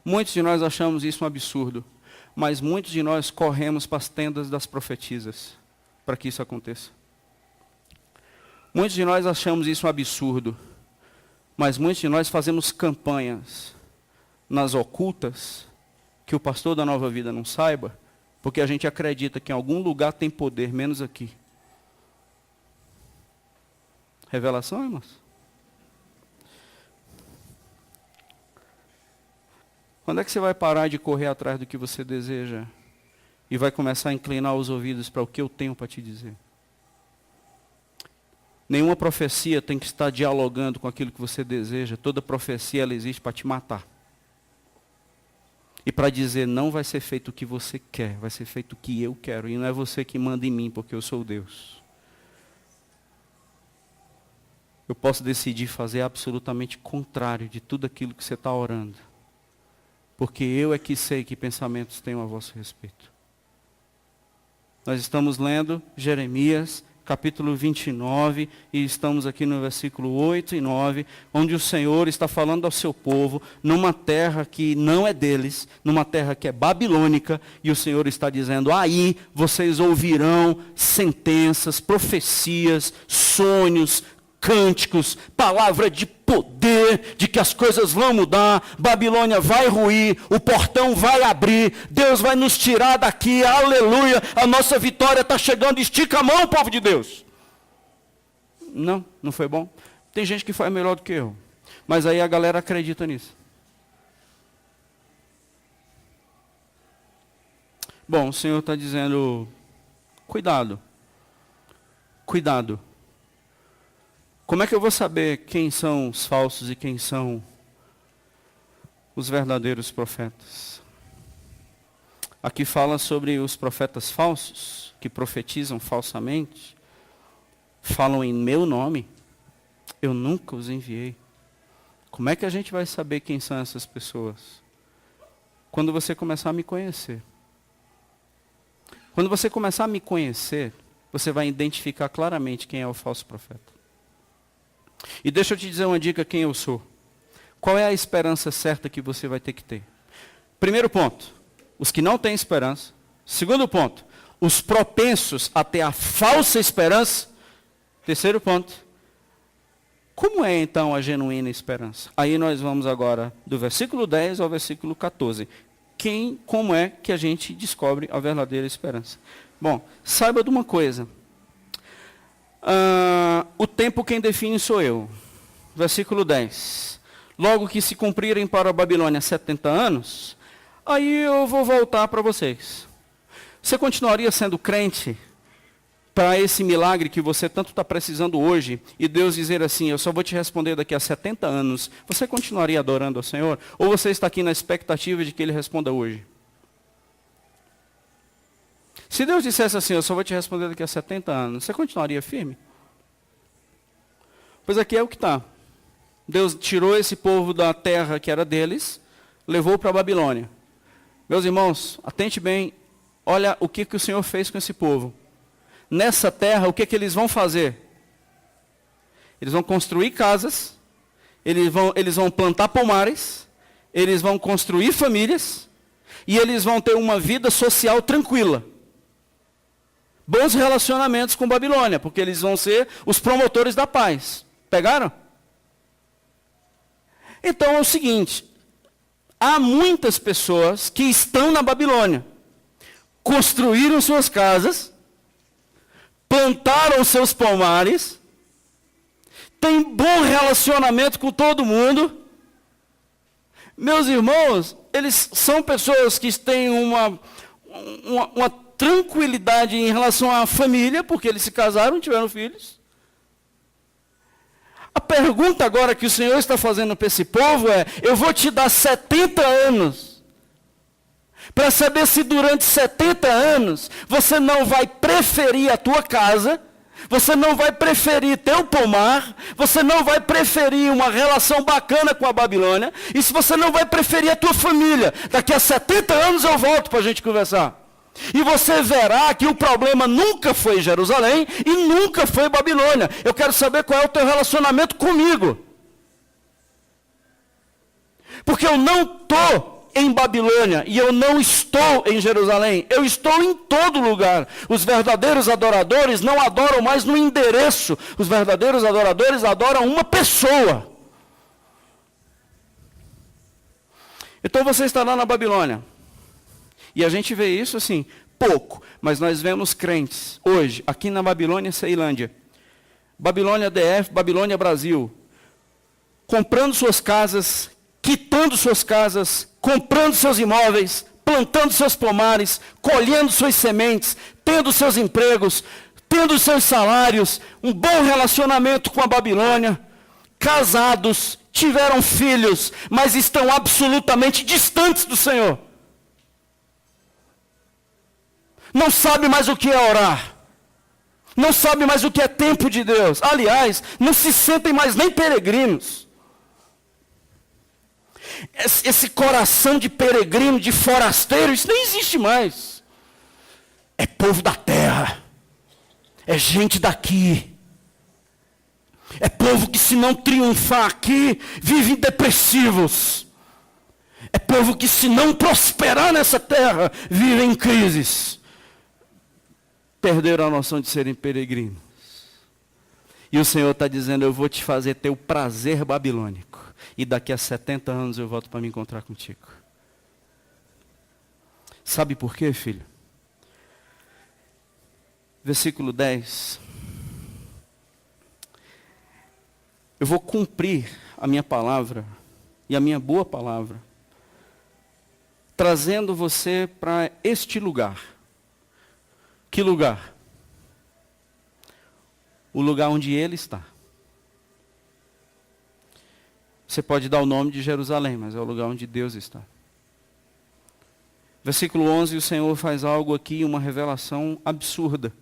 muitos de nós achamos isso um absurdo, mas muitos de nós corremos para as tendas das profetisas para que isso aconteça. Muitos de nós achamos isso um absurdo, mas muitos de nós fazemos campanhas nas ocultas, que o pastor da Nova Vida não saiba, porque a gente acredita que em algum lugar tem poder, menos aqui. Revelação, irmãos? Quando é que você vai parar de correr atrás do que você deseja e vai começar a inclinar os ouvidos para o que eu tenho para te dizer? Nenhuma profecia tem que estar dialogando com aquilo que você deseja. Toda profecia ela existe para te matar. E para dizer, não vai ser feito o que você quer, vai ser feito o que eu quero. E não é você que manda em mim, porque eu sou Deus. Eu posso decidir fazer absolutamente contrário de tudo aquilo que você está orando. Porque eu é que sei que pensamentos tenho a vosso respeito. Nós estamos lendo Jeremias, capítulo 29, e estamos aqui no versículo 8 e 9, onde o Senhor está falando ao seu povo, numa terra que não é deles, numa terra que é babilônica, e o Senhor está dizendo, aí vocês ouvirão sentenças, profecias, sonhos, cânticos, palavra de poder, de que as coisas vão mudar, Babilônia vai ruir, o portão vai abrir, Deus vai nos tirar daqui, aleluia, a nossa vitória está chegando, estica a mão, povo de Deus. Não foi bom? Tem gente que faz melhor do que eu, mas aí a galera acredita nisso. Bom, o Senhor está dizendo, cuidado, cuidado. Como é que eu vou saber quem são os falsos e quem são os verdadeiros profetas? Aqui fala sobre os profetas falsos, que profetizam falsamente, falam em meu nome, eu nunca os enviei. Como é que a gente vai saber quem são essas pessoas? Quando você começar a me conhecer. Quando você começar a me conhecer, você vai identificar claramente quem é o falso profeta. E deixa eu te dizer uma dica quem eu sou. Qual é a esperança certa que você vai ter que ter? Primeiro ponto, os que não têm esperança. Segundo ponto, os propensos a ter a falsa esperança. Terceiro ponto, como é então a genuína esperança? Aí nós vamos agora do versículo 10 ao versículo 14. Como é que a gente descobre a verdadeira esperança? Bom, saiba de uma coisa. O tempo quem define sou eu. Versículo 10. Logo que se cumprirem para a Babilônia 70 anos, aí eu vou voltar para vocês. Você continuaria sendo crente para esse milagre que você tanto está precisando hoje, e Deus dizer assim, eu só vou te responder daqui a 70 anos, você continuaria adorando ao Senhor? Ou você está aqui na expectativa de que Ele responda hoje? Se Deus dissesse assim, eu só vou te responder daqui a 70 anos, você continuaria firme? Pois aqui é o que está. Deus tirou esse povo da terra que era deles, levou para a Babilônia. Meus irmãos, atente bem, olha o que o Senhor fez com esse povo. Nessa terra, o que eles vão fazer? Eles vão construir casas, eles vão plantar pomares, eles vão construir famílias, e eles vão ter uma vida social tranquila. Bons relacionamentos com Babilônia, porque eles vão ser os promotores da paz. Pegaram? Então é o seguinte, há muitas pessoas que estão na Babilônia, construíram suas casas, plantaram seus pomares, têm bom relacionamento com todo mundo. Meus irmãos, eles são pessoas que têm uma tranquilidade em relação à família, porque eles se casaram, tiveram filhos. A pergunta agora que o Senhor está fazendo para esse povo é: eu vou te dar 70 anos, para saber se durante 70 anos você não vai preferir a tua casa, você não vai preferir teu pomar, você não vai preferir uma relação bacana com a Babilônia, e se você não vai preferir a tua família. Daqui a 70 anos eu volto para a gente conversar. E você verá que o problema nunca foi Jerusalém e nunca foi Babilônia. Eu quero saber qual é o teu relacionamento comigo. Porque eu não estou em Babilônia e eu não estou em Jerusalém. Eu estou em todo lugar. Os verdadeiros adoradores não adoram mais no endereço. Os verdadeiros adoradores adoram uma pessoa. Então você está lá na Babilônia. E a gente vê isso assim, pouco. Mas nós vemos crentes hoje, aqui na Babilônia, Ceilândia. Babilônia DF, Babilônia Brasil. Comprando suas casas, quitando suas casas, comprando seus imóveis, plantando seus pomares, colhendo suas sementes, tendo seus empregos, tendo seus salários, um bom relacionamento com a Babilônia, casados, tiveram filhos, mas estão absolutamente distantes do Senhor. Não sabe mais o que é orar. Não sabe mais o que é tempo de Deus. Aliás, não se sentem mais nem peregrinos. Esse coração de peregrino, de forasteiro, isso nem existe mais. É povo da terra. É gente daqui. É povo que, se não triunfar aqui, vivem depressivos. É povo que, se não prosperar nessa terra, vivem em crises. Perderam a noção de serem peregrinos. E o Senhor está dizendo: eu vou te fazer ter o prazer babilônico. E daqui a 70 anos eu volto para me encontrar contigo. Sabe por quê, filho? Versículo 10. Eu vou cumprir a minha palavra, e a minha boa palavra, trazendo você para este lugar. Que lugar? O lugar onde Ele está. Você pode dar o nome de Jerusalém, mas é o lugar onde Deus está. Versículo 11, o Senhor faz algo aqui, uma revelação absurda.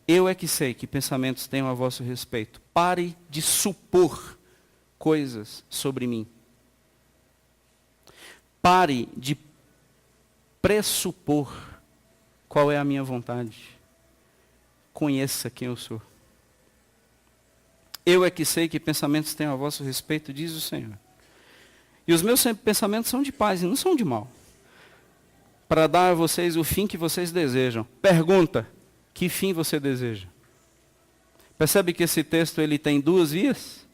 Eu é que sei que pensamentos tenho a vosso respeito. Pare de supor coisas sobre mim. Pare de pressupor qual é a minha vontade. Conheça quem eu sou. Eu é que sei que pensamentos tenho a vosso respeito, diz o Senhor. E os meus pensamentos são de paz e não são de mal, para dar a vocês o fim que vocês desejam. Pergunta: que fim você deseja? Percebe que esse texto ele tem duas vias?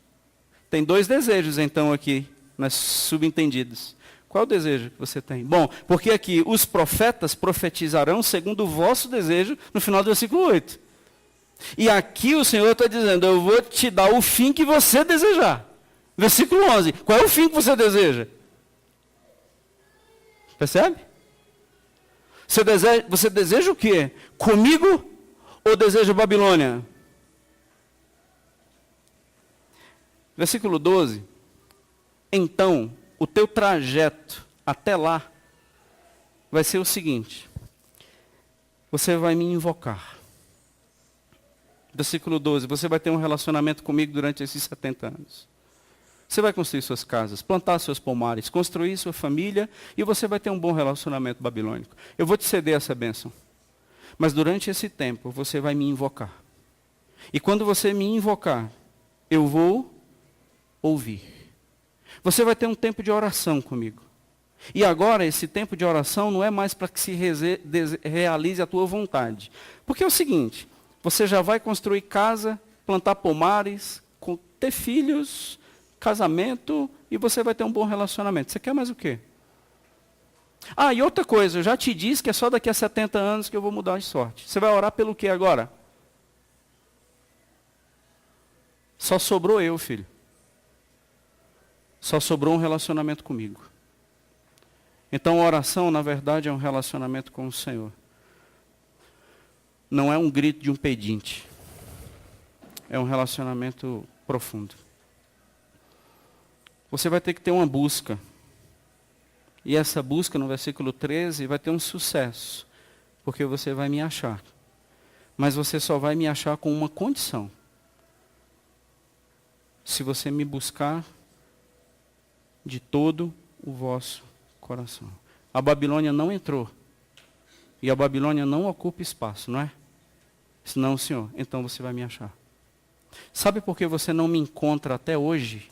Tem dois desejos então aqui, nas subentendidos. Qual o desejo que você tem? Bom, porque aqui os profetas profetizarão segundo o vosso desejo, no final do versículo 8. E aqui o Senhor está dizendo: eu vou te dar o fim que você desejar. Versículo 11. Qual é o fim que você deseja? Percebe? Você deseja o quê? Comigo ou deseja Babilônia? Versículo 12. Então, o teu trajeto até lá vai ser o seguinte: você vai me invocar. Versículo 12, você vai ter um relacionamento comigo durante esses 70 anos. Você vai construir suas casas, plantar seus pomares, construir sua família, e você vai ter um bom relacionamento babilônico. Eu vou te ceder essa bênção. Mas durante esse tempo, você vai me invocar. E quando você me invocar, eu vou ouvir. Você vai ter um tempo de oração comigo. E agora, esse tempo de oração não é mais para que se realize a tua vontade. Porque é o seguinte: você já vai construir casa, plantar pomares, ter filhos, casamento, e você vai ter um bom relacionamento. Você quer mais o quê? Ah, e outra coisa, eu já te disse que é só daqui a 70 anos que eu vou mudar de sorte. Você vai orar pelo quê agora? Só sobrou eu, filho. Só sobrou um relacionamento comigo. Então a oração, na verdade, é um relacionamento com o Senhor. Não é um grito de um pedinte. é um relacionamento profundo. Você vai ter que ter uma busca. E essa busca, no versículo 13, vai ter um sucesso. Porque você vai me achar. Mas você só vai me achar com uma condição. Se você me buscar de todo o vosso coração. A Babilônia não entrou. E a Babilônia não ocupa espaço, não é? Senão, Senhor, então você vai me achar. Sabe por que você não me encontra até hoje?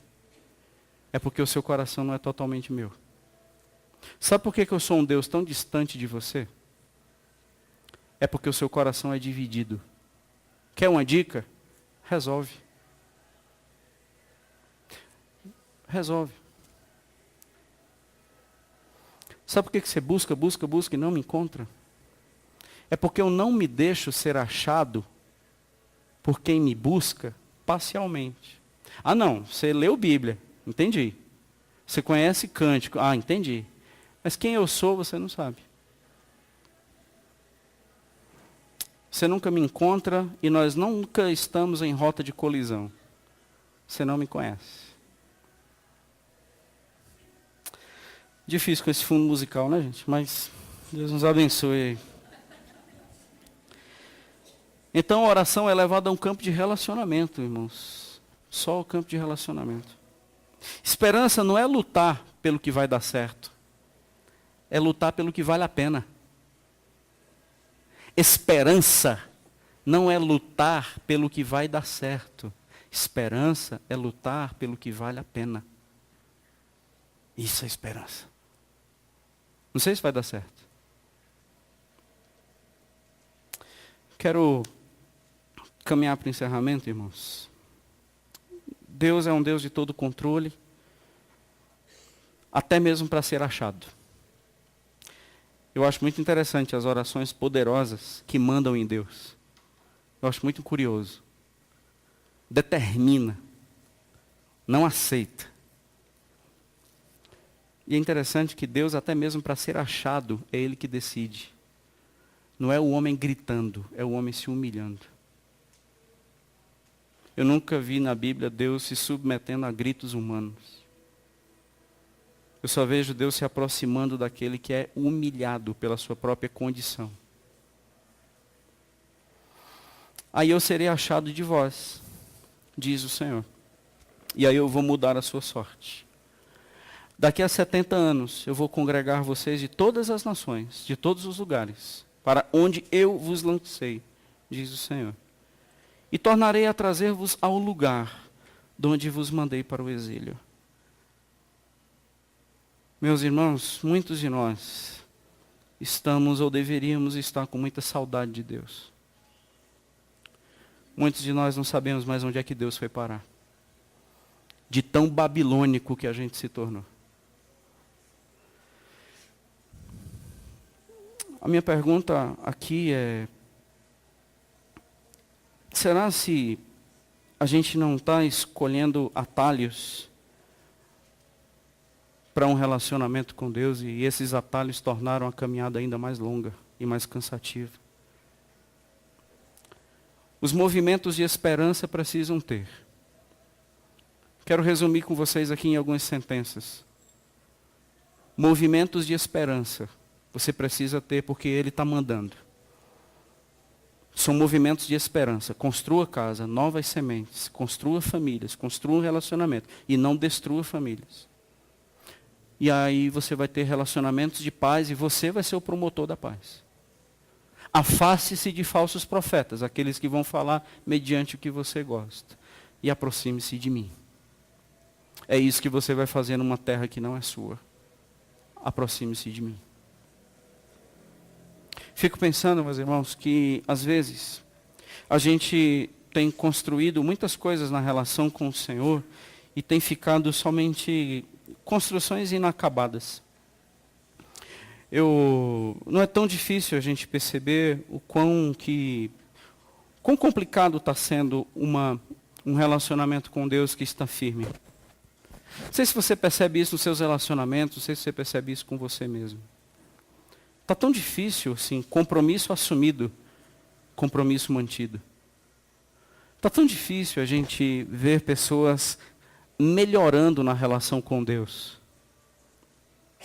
É porque o seu coração não é totalmente meu. Sabe por que eu sou um Deus tão distante de você? É porque o seu coração é dividido. Quer uma dica? Resolve. Resolve. Sabe por que você busca e não me encontra? É porque eu não me deixo ser achado por quem me busca parcialmente. Ah não, você leu Bíblia, entendi. Você conhece cântico, entendi. Mas quem eu sou você não sabe. Você nunca me encontra e nós nunca estamos em rota de colisão. Você não me conhece. Difícil com esse fundo musical, né, gente? Mas Deus nos abençoe. Então a oração é levada a um campo de relacionamento, irmãos. Só o campo de relacionamento. Esperança não é lutar pelo que vai dar certo. É lutar pelo que vale a pena. Esperança não é lutar pelo que vai dar certo. Esperança é lutar pelo que vale a pena. Isso é esperança. Não sei se vai dar certo. Quero caminhar para o encerramento, irmãos. Deus é um Deus de todo controle, até mesmo para ser achado. Eu acho muito interessante as orações poderosas que mandam em Deus. Eu acho muito curioso. Determina, não aceita. E é interessante que Deus, até mesmo para ser achado, é Ele que decide. Não é o homem gritando, é o homem se humilhando. Eu nunca vi na Bíblia Deus se submetendo a gritos humanos. Eu só vejo Deus se aproximando daquele que é humilhado pela sua própria condição. Aí eu serei achado de vós, diz o Senhor. E aí eu vou mudar a sua sorte. Daqui a 70 anos eu vou congregar vocês de todas as nações, de todos os lugares, para onde eu vos lancei, diz o Senhor. E tornarei a trazer-vos ao lugar de onde vos mandei para o exílio. Meus irmãos, muitos de nós estamos ou deveríamos estar com muita saudade de Deus. Muitos de nós não sabemos mais onde é que Deus foi parar. De tão babilônico que a gente se tornou. A minha pergunta aqui é: será se a gente não está escolhendo atalhos para um relacionamento com Deus e esses atalhos tornaram a caminhada ainda mais longa e mais cansativa? Os movimentos de esperança precisam ter. Quero resumir com vocês aqui em algumas sentenças. Movimentos de esperança você precisa ter porque Ele está mandando. São movimentos de esperança. Construa casa, novas sementes, construa famílias, construa um relacionamento e não destrua famílias. E aí você vai ter relacionamentos de paz e você vai ser o promotor da paz. Afaste-se de falsos profetas, aqueles que vão falar mediante o que você gosta. E aproxime-se de mim. É isso que você vai fazer numa terra que não é sua. Aproxime-se de mim. Fico pensando, meus irmãos, que às vezes a gente tem construído muitas coisas na relação com o Senhor e tem ficado somente construções inacabadas. Não é tão difícil a gente perceber o quão complicado está sendo um relacionamento com Deus que está firme. Não sei se você percebe isso nos seus relacionamentos, não sei se você percebe isso com você mesmo. Está tão difícil, assim, compromisso assumido, compromisso mantido. Está tão difícil a gente ver pessoas melhorando na relação com Deus.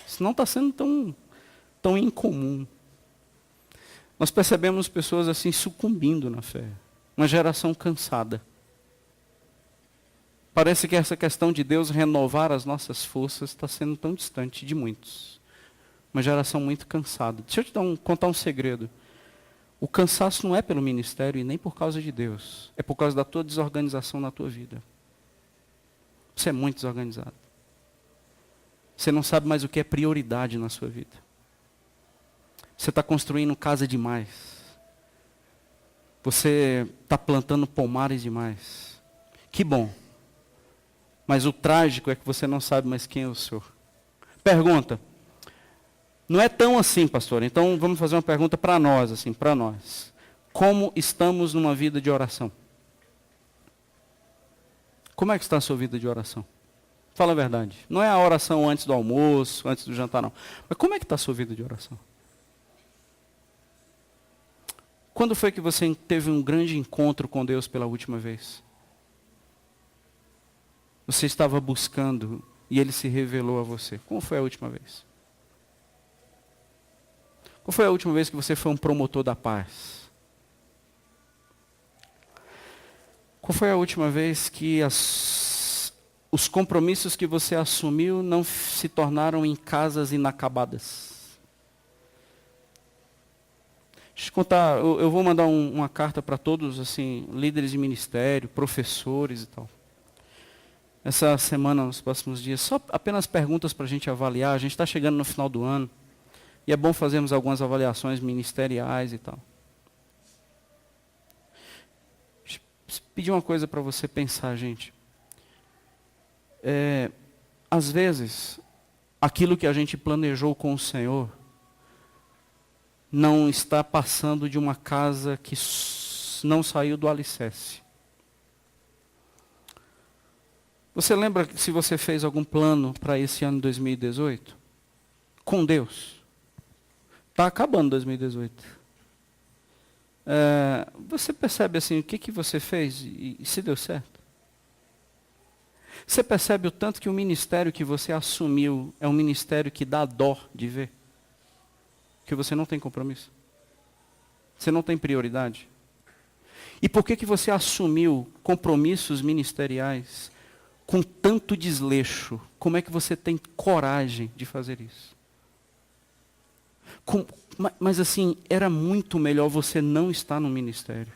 Isso não está sendo tão incomum. Nós percebemos pessoas assim sucumbindo na fé. Uma geração cansada. Parece que essa questão de Deus renovar as nossas forças está sendo tão distante de muitos. Uma geração muito cansada. Deixa eu te contar um segredo. O cansaço não é pelo ministério e nem por causa de Deus. É por causa da tua desorganização na tua vida. Você é muito desorganizado. Você não sabe mais o que é prioridade na sua vida. Você está construindo casa demais. Você está plantando pomares demais. Que bom. Mas o trágico é que você não sabe mais quem é o Senhor. Pergunta. Não é tão assim, pastor. Então vamos fazer uma pergunta para nós, assim, para nós. Como estamos numa vida de oração? Como é que está a sua vida de oração? Fala a verdade. Não é a oração antes do almoço, antes do jantar, não. Mas como é que está a sua vida de oração? Quando foi que você teve um grande encontro com Deus pela última vez? Você estava buscando e Ele se revelou a você. Como foi a última vez? Qual foi a última vez que você foi um promotor da paz? Qual foi a última vez que os compromissos que você assumiu não se tornaram em casas inacabadas? Deixa eu te contar, eu vou mandar uma carta para todos, assim, líderes de ministério, professores e tal. Essa semana, nos próximos dias, só apenas perguntas para a gente avaliar. A gente está chegando no final do ano. E é bom fazermos algumas avaliações ministeriais e tal. Deixa eu pedir uma coisa para você pensar, gente. Às vezes, aquilo que a gente planejou com o Senhor não está passando de uma casa que não saiu do alicerce. Você lembra se você fez algum plano para esse ano 2018? Com Deus. Está acabando 2018. Você percebe assim, o que você fez e se deu certo? Você percebe o tanto que o ministério que você assumiu é um ministério que dá dó de ver? Que você não tem compromisso. Você não tem prioridade. E por que você assumiu compromissos ministeriais com tanto desleixo? Como é que você tem coragem de fazer isso? Mas assim, era muito melhor você não estar no ministério.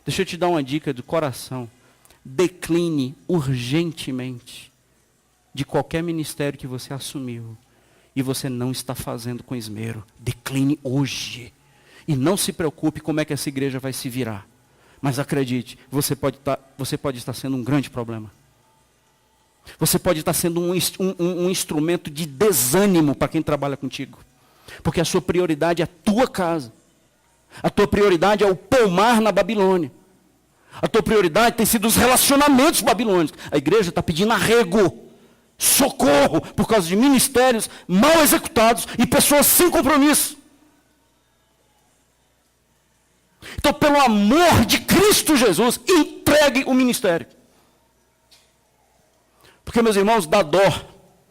Deixa eu te dar uma dica do coração. Decline urgentemente de qualquer ministério que você assumiu e você não está fazendo com esmero. Decline hoje. E não se preocupe como é que essa igreja vai se virar. Mas acredite, você pode estar sendo um grande problema. Você pode estar sendo um instrumento de desânimo para quem trabalha contigo. Porque a sua prioridade é a tua casa. A tua prioridade é o pomar na Babilônia. A tua prioridade tem sido os relacionamentos babilônicos. A igreja está pedindo arrego, socorro, por causa de ministérios mal executados e pessoas sem compromisso. Então, pelo amor de Cristo Jesus, entregue o ministério. Porque, meus irmãos, dá dó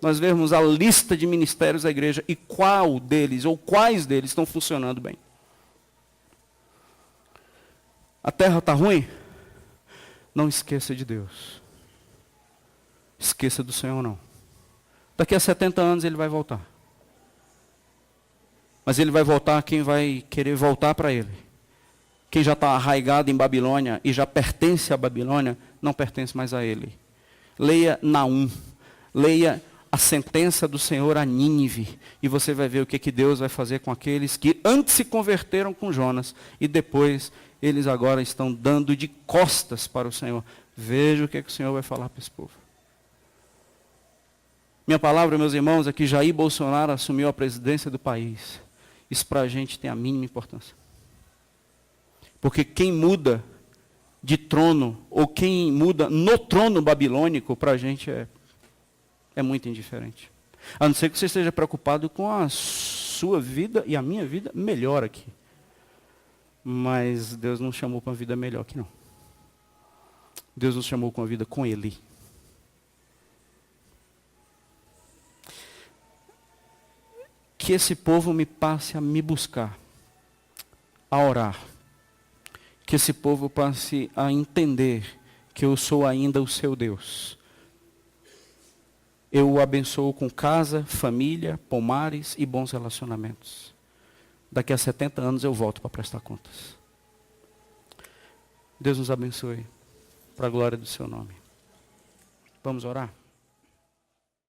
nós vermos a lista de ministérios da igreja e qual deles, ou quais deles estão funcionando bem. A terra está ruim? Não esqueça de Deus. Esqueça do Senhor não. Daqui a 70 anos ele vai voltar. Mas ele vai voltar quem vai querer voltar para ele. Quem já está arraigado em Babilônia e já pertence à Babilônia, não pertence mais a ele. Leia Naum. Leia a sentença do Senhor a Nínive. E você vai ver o que Deus vai fazer com aqueles que antes se converteram com Jonas. E depois eles agora estão dando de costas para o Senhor. Veja o que o Senhor vai falar para esse povo. Minha palavra, meus irmãos, é que Jair Bolsonaro assumiu a presidência do país. Isso para a gente tem a mínima importância. Porque quem muda de trono, ou quem muda no trono babilônico, para a gente é muito indiferente. A não ser que você esteja preocupado com a sua vida e a minha vida melhor aqui. Mas Deus não chamou para uma vida melhor aqui não. Deus nos chamou com a vida com Ele. Que esse povo me passe a me buscar, a orar. Que esse povo passe a entender que eu sou ainda o seu Deus. Eu o abençoo com casa, família, pomares e bons relacionamentos. Daqui a 70 anos eu volto para prestar contas. Deus nos abençoe, para a glória do seu nome. Vamos orar?